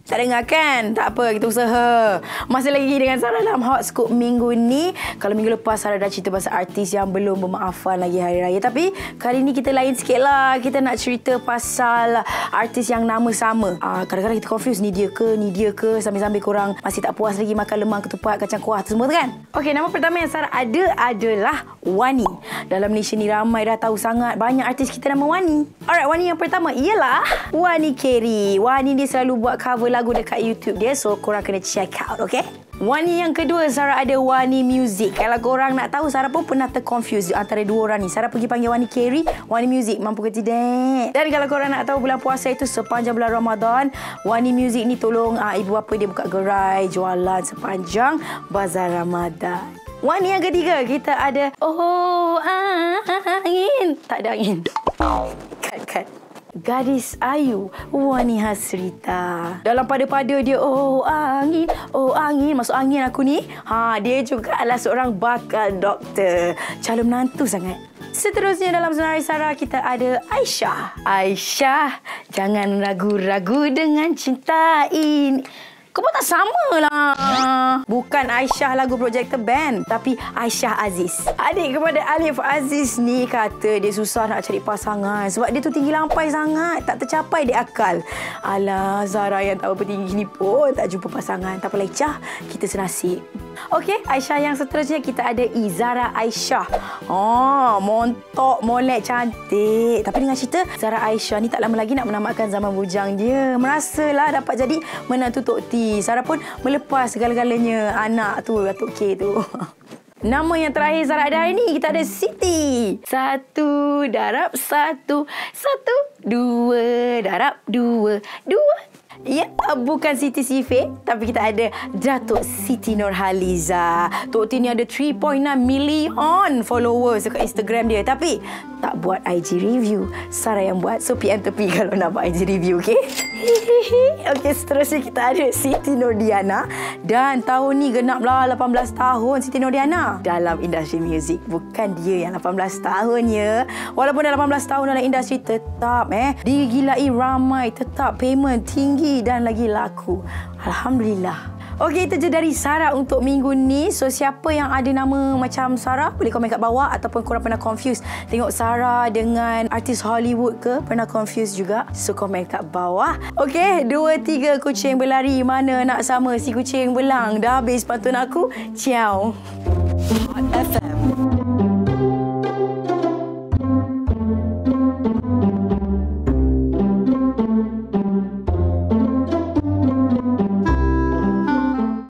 Tak dengar kan? Tak apa, kita usaha. Masih lagi dengan Sarah dalam Hot Scoop minggu ni. Kalau minggu lepas Sarah dah cerita pasal artis yang belum bermaafan lagi hari raya. Tapi kali ni kita lain sikit lah. Kita nak cerita pasal artis yang nama sama. Kadang-kadang kita confuse ni dia ke, sambil-sambil korang masih tak puas lagi makan lemang, ketupat, kacang kuah tu semua tu kan? Okey, nama pertama yang Sarah ada adalah Wani. Dalam Malaysia ni ramai dah tahu sangat banyak artis kita nama Wani. Alright, Wani yang pertama ialah Wani Carey. Wani dia selalu buat cover lagu dekat YouTube dia, so korang kena check out, okay? Wani yang kedua, Sarah ada Wani Music. Kalau korang nak tahu, Sarah pun pernah terconfuse antara dua orang ni. Sarah pergi panggil Wani Carey, Wani Music, mampu ke tidak? Dan kalau korang nak tahu, bulan puasa itu sepanjang bulan Ramadan, Wani Music ni tolong ibu bapa dia buka gerai, jualan sepanjang bazar Ramadan. Wani yang ketiga, kita ada Oh Angin. Tak ada angin. Cut. Gadis Ayu, Wani Hasrita. Dalam pada-pada dia oh angin, masuk angin aku ni. Dia juga adalah seorang bakal doktor. Calon menantu sangat. Seterusnya dalam senarai Sarah kita ada Aisyah. Aisyah, jangan ragu-ragu dengan cinta ini. Kau pun tak sama lah. Bukan Aisyah lagu Projector Band, tapi Aisyah Aziz. Adik kepada Alif Aziz ni kata dia susah nak cari pasangan sebab dia tu tinggi lampai sangat, tak tercapai di akal. Alah, Zara yang tak berapa tinggi ni pun tak jumpa pasangan. Tak apa Aisyah, kita senasib. Okey, Aisyah yang seterusnya kita ada Izara Aisyah. Montok, molek, cantik. Tapi dengan cerita Zara Aisyah ni tak lama lagi nak menamatkan zaman bujang dia. Merasalah dapat jadi menantu Tok T. Sarah pun melepas segala-galanya anak tu, Datuk K tu. Nama yang terakhir Sarah ada hari ni, kita ada Siti. 1 darab 1, 1, 2 darab 2, 2. Ya, bukan Siti Sife, tapi kita ada Datuk Siti Nurhaliza. Tok T ni ada 3.6 million followers dekat Instagram dia, tapi tak buat IG review. Sarah yang buat, so PM tepi kalau nak buat IG review, okey? Okey, seterusnya kita ada Siti Nordiana. Dan tahun ni genaplah 18 tahun Siti Nordiana dalam industri muzik. Bukan dia yang 18 tahun ya. Walaupun dah 18 tahun dalam industri, tetap digilai ramai, tetap payment tinggi dan lagi laku. Alhamdulillah. Okey, itu je dari Sarah untuk minggu ni. So, siapa yang ada nama macam Sarah, boleh komen kat bawah. Ataupun korang pernah confuse tengok Sarah dengan artis Hollywood ke? Pernah confuse juga? So, komen kat bawah. Okey, 2, 3 kucing berlari. Mana nak sama si kucing belang? Dah habis pantun aku. Ciao.